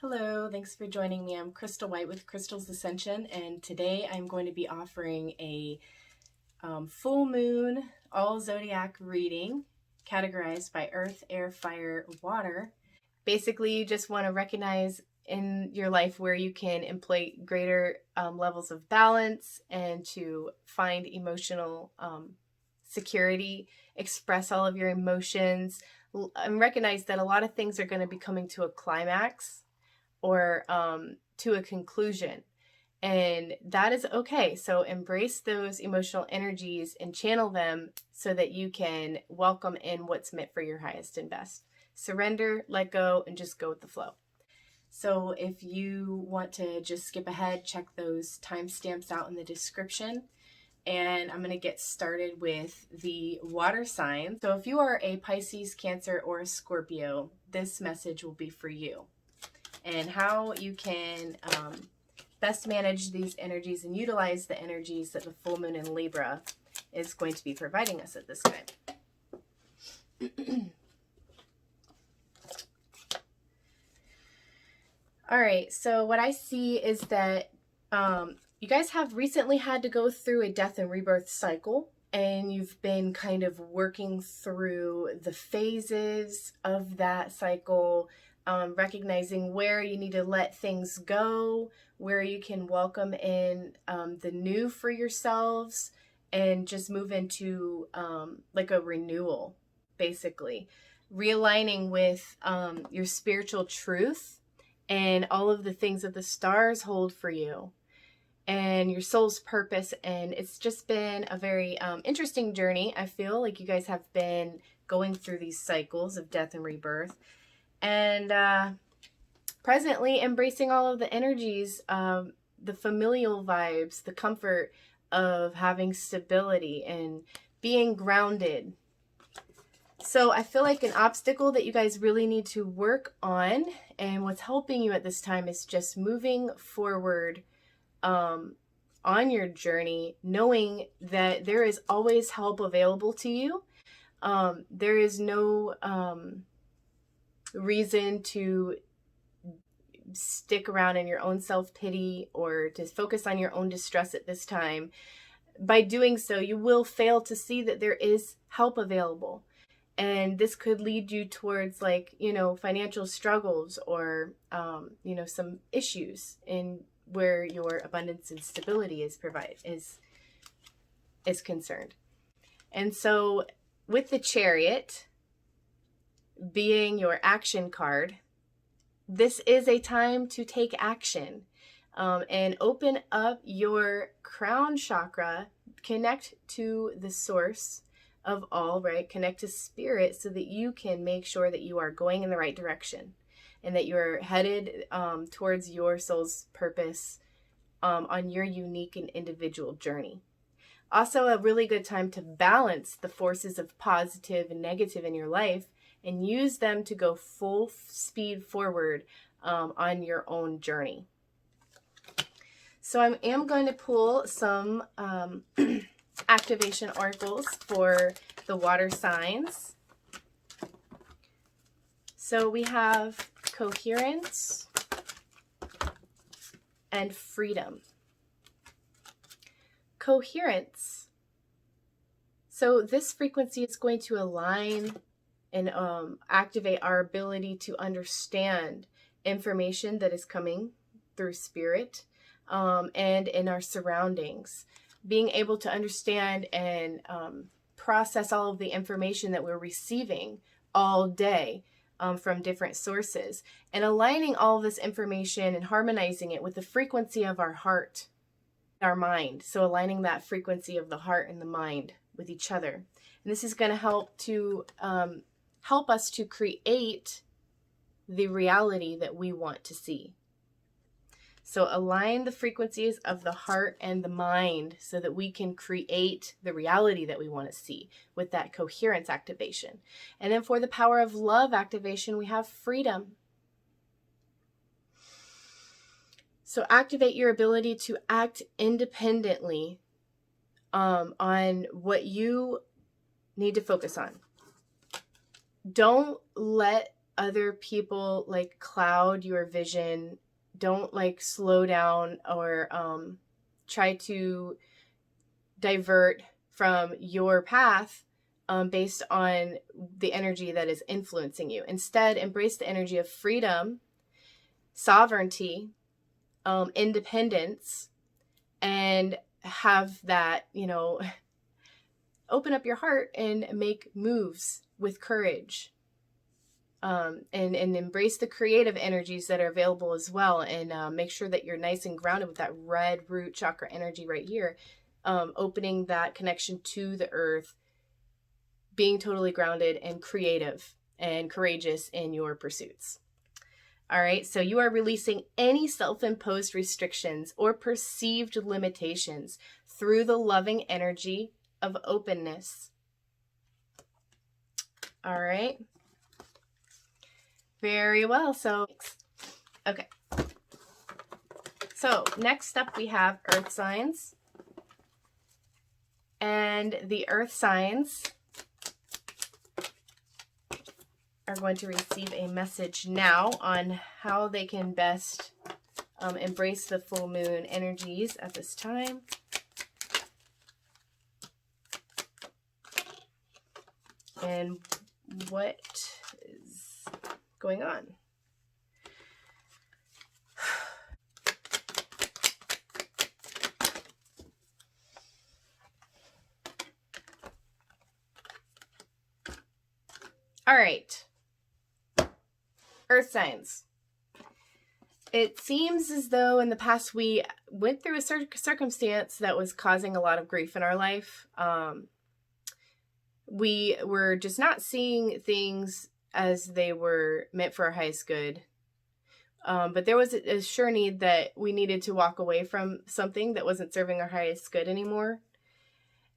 Hello, thanks for joining me. I'm Crystal White with Crystal's Ascension, and today I'm going to be offering a full moon, all zodiac reading categorized by earth, air, fire, water. Basically, you just want to recognize in your life where you can employ greater levels of balance and to find emotional security, express all of your emotions, and recognize that a lot of things are going to be coming to a climax or to a conclusion. And that is okay. So embrace those emotional energies and channel them so that you can welcome in what's meant for your highest and best. Surrender, let go, and just go with the flow. So if you want to just skip ahead, check those timestamps out in the description. And I'm going to get started with the water signs. So if you are a Pisces, Cancer, or a Scorpio, this message will be for you. And how you can best manage these energies and utilize the energies that the full moon in Libra is going to be providing us at this time. All right, so what I see is that you guys have recently had to go through a death and rebirth cycle, and you've been kind of working through the phases of that cycle, recognizing where you need to let things go, where you can welcome in the new for yourselves, and just move into like a renewal, basically. Realigning with your spiritual truth and all of the things that the stars hold for you and your soul's purpose. And it's just been a very interesting journey. I feel like you guys have been going through these cycles of death and rebirth. And presently embracing all of the energies, the familial vibes, the comfort of having stability and being grounded. So I feel like an obstacle that you guys really need to work on, and what's helping you at this time, is just moving forward on your journey, knowing that there is always help available to you. There is no reason to stick around in your own self-pity or to focus on your own distress at this time. By doing so, you will fail to see that there is help available. And this could lead you towards, like, financial struggles or, some issues in where your abundance and stability is concerned. And so with the Chariot being your action card, this is a time to take action and open up your crown chakra, connect to the source of all, right? Connect to spirit so that you can make sure that you are going in the right direction and that you're headed towards your soul's purpose on your unique and individual journey. Also, a really good time to balance the forces of positive and negative in your life and use them to go full speed forward on your own journey. So I am going to pull some activation oracles for the water signs. So we have coherence and freedom. Coherence. So this frequency is going to align and activate our ability to understand information that is coming through spirit and in our surroundings. Being able to understand and process all of the information that we're receiving all day from different sources, and aligning all of this information and harmonizing it with the frequency of our heart, our mind. So aligning that frequency of the heart and the mind with each other. And this is going to help us to create the reality that we want to see. So align the frequencies of the heart and the mind so that we can create the reality that we want to see with that coherence activation. And then for the power of love activation, we have freedom. So activate your ability to act independently on what you need to focus on. Don't let other people like cloud your vision. Don't like slow down or try to divert from your path based on the energy that is influencing you. Instead, embrace the energy of freedom, sovereignty, independence, and have that, open up your heart and make moves with courage. And embrace the creative energies that are available as well. And make sure that you're nice and grounded with that red root chakra energy right here. Opening that connection to the earth, being totally grounded and creative and courageous in your pursuits. All right, so you are releasing any self-imposed restrictions or perceived limitations through the loving energy of openness. All right. Very well. So, okay. So next up we have earth signs. And the earth signs are going to receive a message now on how they can best embrace the full moon energies at this time. And what is going on? All right. Earth signs. It seems as though in the past we went through a circumstance that was causing a lot of grief in our life. We were just not seeing things as they were meant for our highest good. But there was a sure need that we needed to walk away from something that wasn't serving our highest good anymore.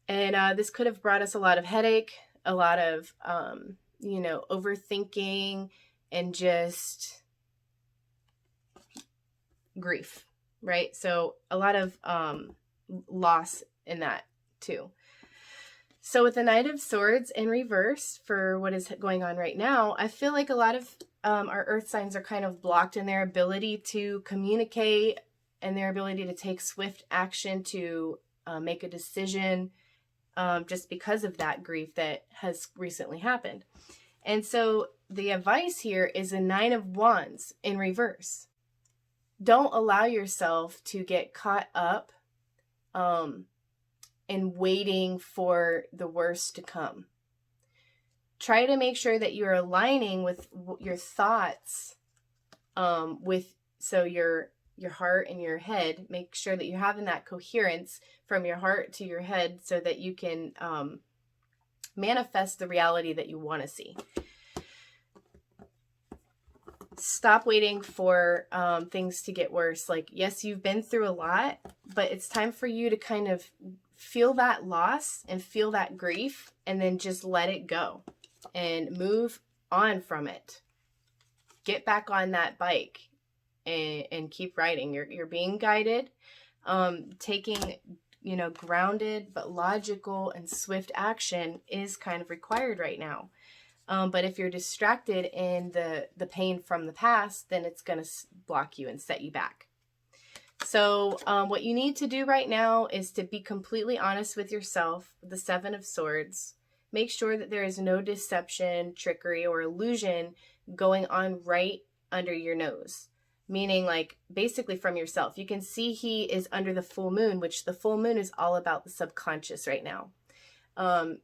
And this could have brought us a lot of headache, a lot of, overthinking, and just grief, right? So a lot of loss in that too. So with the Knight of Swords in reverse for what is going on right now, I feel like a lot of our earth signs are kind of blocked in their ability to communicate and their ability to take swift action to make a decision just because of that grief that has recently happened. And so the advice here is a Nine of Wands in reverse. Don't allow yourself to get caught up in waiting for the worst to come. Try to make sure that you're aligning with your thoughts, so your heart and your head. Make sure that you're having that coherence from your heart to your head so that you can manifest the reality that you want to see. Stop waiting for things to get worse. Like, yes, you've been through a lot, but it's time for you to kind of feel that loss and feel that grief and then just let it go and move on from it. Get back on that bike and keep riding. You're being guided. Taking, grounded but logical and swift action is kind of required right now. But if you're distracted in the pain from the past, then it's going to block you and set you back. So what you need to do right now is to be completely honest with yourself, the Seven of Swords. Make sure that there is no deception, trickery, or illusion going on right under your nose. Meaning, like, basically from yourself. You can see he is under the full moon, which the full moon is all about the subconscious right now.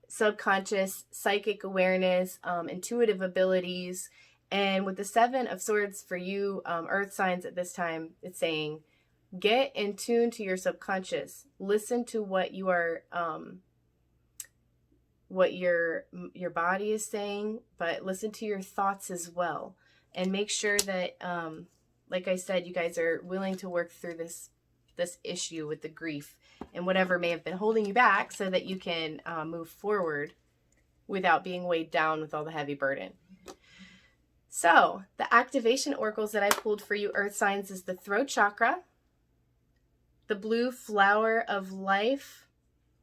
Subconscious, psychic awareness, intuitive abilities. And with the Seven of Swords for you, earth signs at this time, it's saying, get in tune to your subconscious. Listen to what you are, what your body is saying, but listen to your thoughts as well. And make sure that, like I said, you guys are willing to work through this issue with the grief and whatever may have been holding you back so that you can move forward without being weighed down with all the heavy burden. So the activation oracles that I pulled for you, earth signs, is the throat chakra, the blue flower of life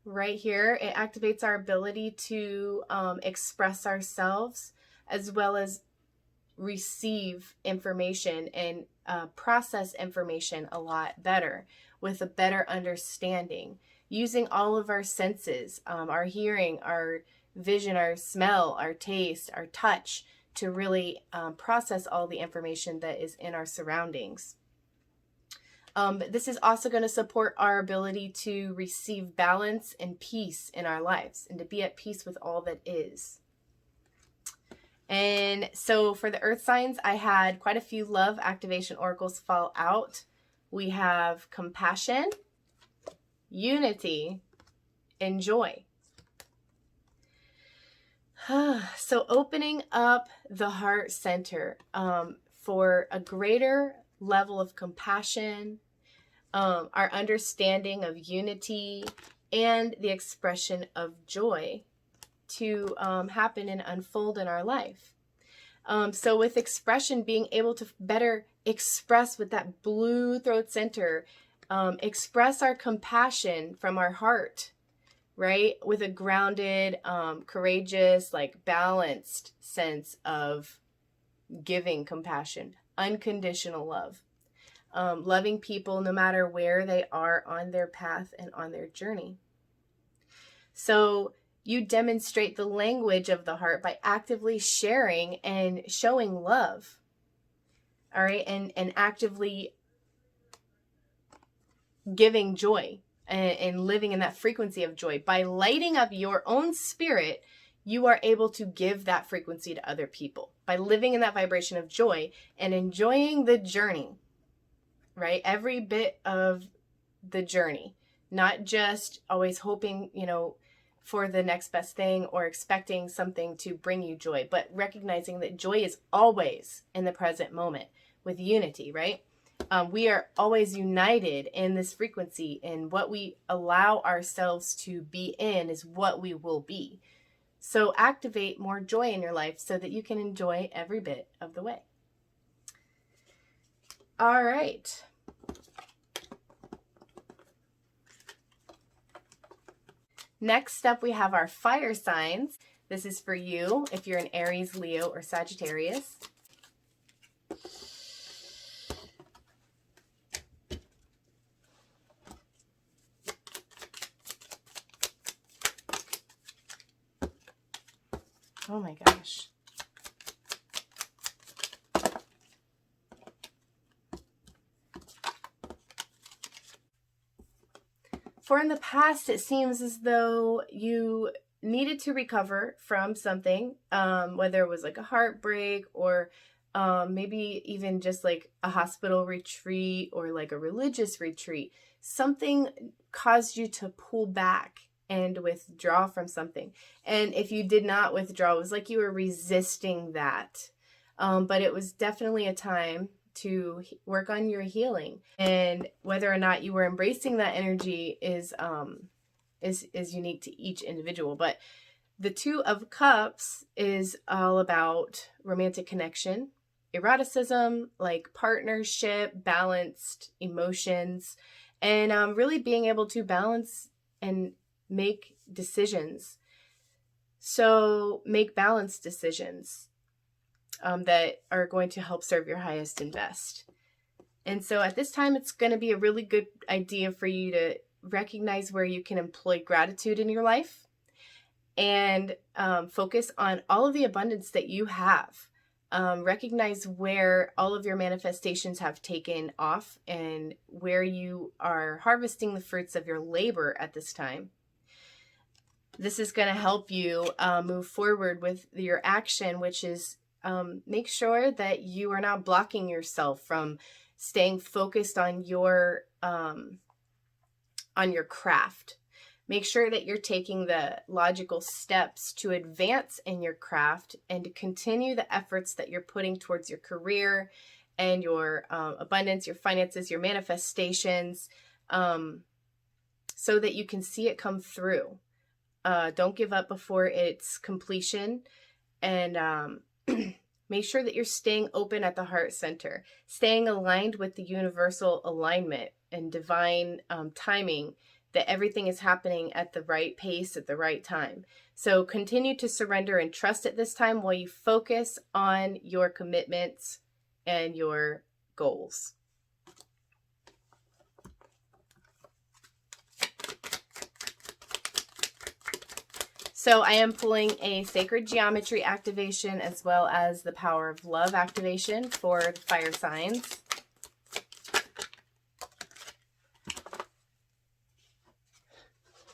right here. It activates our ability to express ourselves as well as receive information and process information a lot better with a better understanding, using all of our senses, our hearing, our vision, our smell, our taste, our touch, to really process all the information that is in our surroundings. This is also going to support our ability to receive balance and peace in our lives and to be at peace with all that is. And so for the earth signs, I had quite a few love activation oracles fall out. We have compassion, unity, and joy. So opening up the heart center for a greater level of compassion, our understanding of unity, and the expression of joy to happen and unfold in our life. So with expression, being able to better express with that blue throat center, express our compassion from our heart, right? With a grounded, courageous, like balanced sense of giving compassion, unconditional love, loving people no matter where they are on their path and on their journey. So you demonstrate the language of the heart by actively sharing and showing love. All right. And actively giving joy and living in that frequency of joy. By lighting up your own spirit, you are able to give that frequency to other people by living in that vibration of joy and enjoying the journey, right? Every bit of the journey, not just always hoping, for the next best thing or expecting something to bring you joy, but recognizing that joy is always in the present moment with unity, right? We are always united in this frequency, and what we allow ourselves to be in is what we will be. So activate more joy in your life so that you can enjoy every bit of the way. All right. Next up, we have our fire signs. This is for you if you're an Aries, Leo, or Sagittarius. Oh my gosh. For in the past, it seems as though you needed to recover from something, whether it was like a heartbreak or maybe even just like a hospital retreat or like a religious retreat. Something caused you to pull back and withdraw from something. And if you did not withdraw, it was like you were resisting that. But it was definitely a time to work on your healing, and whether or not you were embracing that energy is unique to each individual. But the Two of Cups is all about romantic connection, eroticism, like partnership, balanced emotions, and really being able to balance and make decisions. So make balanced decisions that are going to help serve your highest and best. And so at this time, it's going to be a really good idea for you to recognize where you can employ gratitude in your life and focus on all of the abundance that you have. Recognize where all of your manifestations have taken off and where you are harvesting the fruits of your labor at this time. This is going to help you move forward with your action, which is make sure that you are not blocking yourself from staying focused on your craft. Make sure that you're taking the logical steps to advance in your craft and to continue the efforts that you're putting towards your career and your abundance, your finances, your manifestations, so that you can see it come through. Don't give up before its completion, and make sure that you're staying open at the heart center, staying aligned with the universal alignment and divine timing that everything is happening at the right pace at the right time. So continue to surrender and trust at this time while you focus on your commitments and your goals. So I am pulling a sacred geometry activation as well as the power of love activation for the fire signs.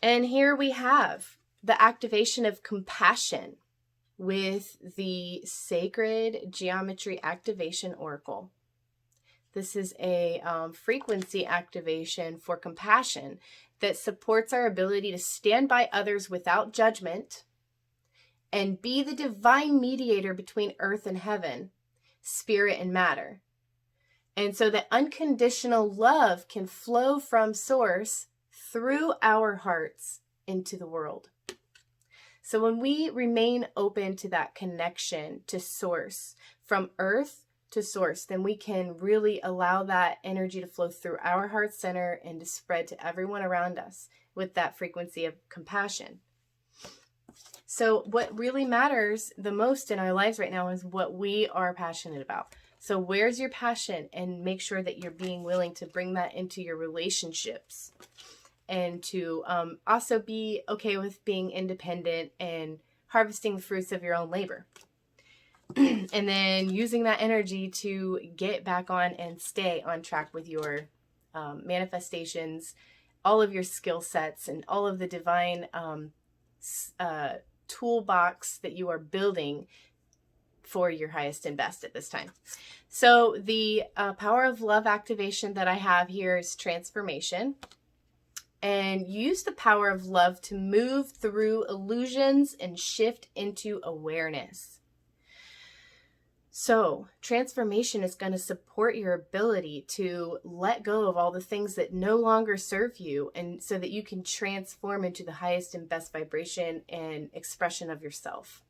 And here we have the activation of compassion with the Sacred Geometry Activation Oracle. This is a frequency activation for compassion that supports our ability to stand by others without judgment and be the divine mediator between earth and heaven, spirit and matter. And so that unconditional love can flow from source through our hearts into the world. So when we remain open to that connection to source, from earth to source, then we can really allow that energy to flow through our heart center and to spread to everyone around us with that frequency of compassion. So what really matters the most in our lives right now is what we are passionate about. So where's your passion? And make sure that you're being willing to bring that into your relationships. And to also be okay with being independent and harvesting the fruits of your own labor. And then using that energy to get back on and stay on track with your manifestations, all of your skill sets, and all of the divine toolbox that you are building for your highest and best at this time. So the power of love activation that I have here is transformation. And use the power of love to move through illusions and shift into awareness. So transformation is going to support your ability to let go of all the things that no longer serve you, and so that you can transform into the highest and best vibration and expression of yourself.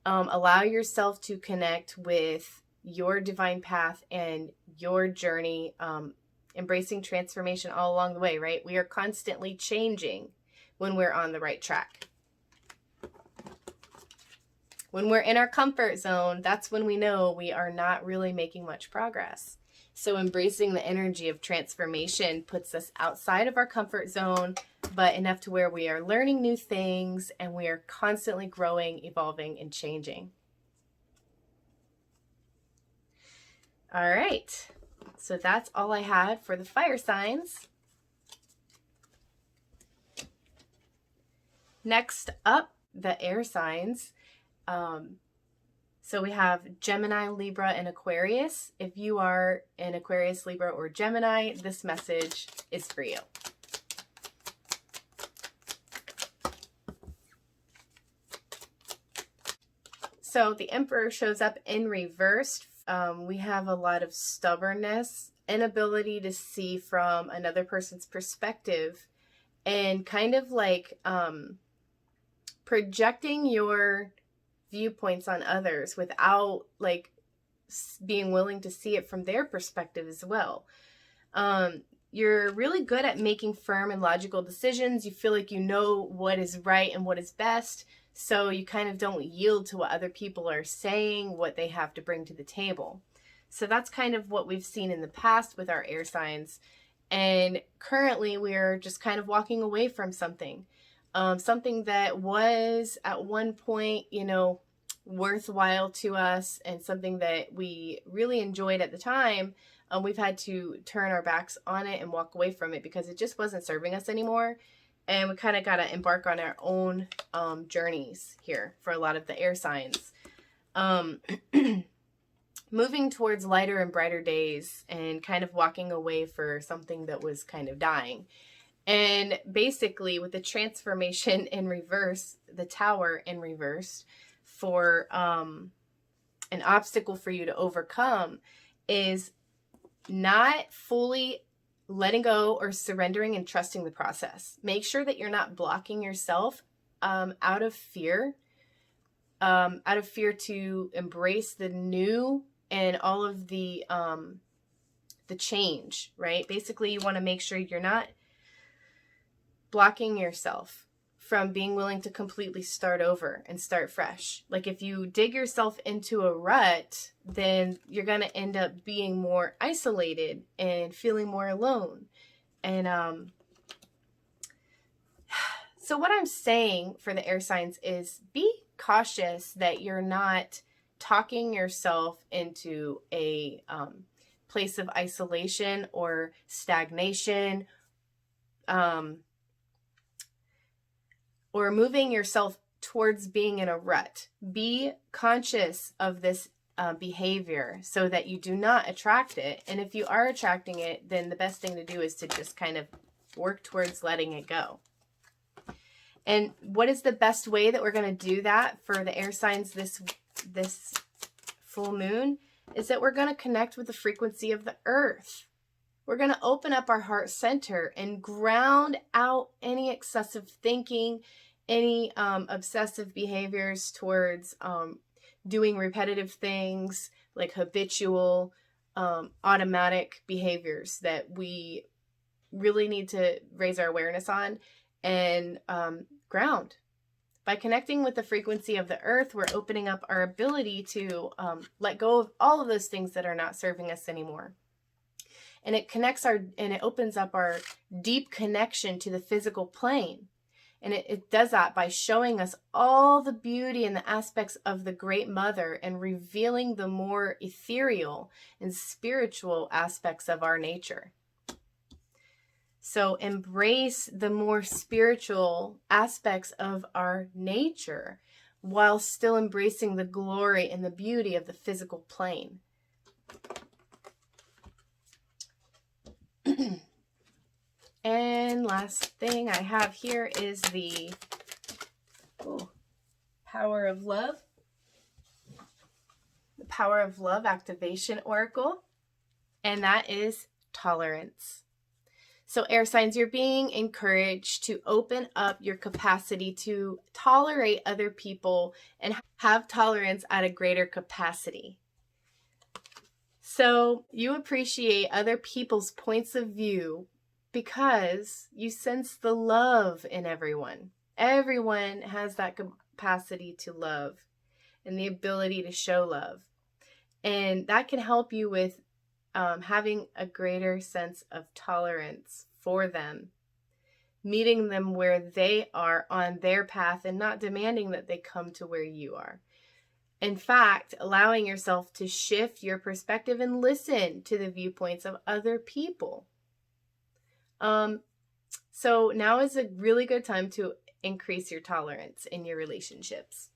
Allow yourself to connect with your divine path and your journey, embracing transformation all along the way, right? We are constantly changing when we're on the right track. When we're in our comfort zone, that's when we know we are not really making much progress. So embracing the energy of transformation puts us outside of our comfort zone, but enough to where we are learning new things and we are constantly growing, evolving, and changing. All right. So that's all I had for the fire signs. Next up, the air signs. So we have Gemini, Libra, and Aquarius. If you are an Aquarius, Libra, or Gemini, this message is for you. So the Emperor shows up in reverse. We have a lot of stubbornness, inability to see from another person's perspective, and kind of like projecting your viewpoints on others without like being willing to see it from their perspective as well. You're really good at making firm and logical decisions. You feel like you know what is right and what is best. So you kind of don't yield to what other people are saying, what they have to bring to the table. So that's kind of what we've seen in the past with our air signs. And currently we're just kind of walking away from something. Something that was at one point, you know, worthwhile to us and something that we really enjoyed at the time. We've had to turn our backs on it and walk away from it because it just wasn't serving us anymore. And we kind of got to embark on our own journeys here for a lot of the air signs. Moving towards lighter and brighter days and kind of walking away for something that was kind of dying. And basically with the transformation in reverse, the Tower in reverse, for an obstacle for you to overcome is not fully letting go or surrendering and trusting the process. Make sure that you're not blocking yourself out of fear to embrace the new and all of the change, right? Basically, you want to make sure you're not blocking yourself from being willing to completely start over and start fresh. Like if you dig yourself into a rut, then you're going to end up being more isolated and feeling more alone. And so what I'm saying for the air signs is be cautious that you're not talking yourself into a place of isolation or stagnation, or moving yourself towards being in a rut. Be conscious of this behavior so that you do not attract it. And if you are attracting it, then the best thing to do is to just kind of work towards letting it go. And what is the best way that we're going to do that for the air signs this full moon is that we're going to connect with the frequency of the earth. We're going to open up our heart center and ground out any excessive thinking, any obsessive behaviors towards doing repetitive things like habitual, automatic behaviors that we really need to raise our awareness on and ground. By connecting with the frequency of the earth, we're opening up our ability to let go of all of those things that are not serving us anymore. And it opens up our deep connection to the physical plane. And it does that by showing us all the beauty and the aspects of the Great Mother and revealing the more ethereal and spiritual aspects of our nature. So embrace the more spiritual aspects of our nature while still embracing the glory and the beauty of the physical plane. And last thing I have here is the Power of Love. The Power of Love Activation Oracle. And that is tolerance. So air signs, you're being encouraged to open up your capacity to tolerate other people and have tolerance at a greater capacity. So you appreciate other people's points of view because you sense the love in everyone. Everyone has that capacity to love and the ability to show love. And that can help you with having a greater sense of tolerance for them, meeting them where they are on their path and not demanding that they come to where you are. In fact, allowing yourself to shift your perspective and listen to the viewpoints of other people. So now is a really good time to increase your tolerance in your relationships.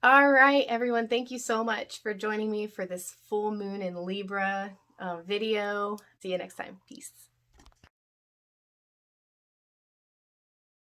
All right, everyone. Thank you so much for joining me for this full moon in Libra video. See you next time. Peace.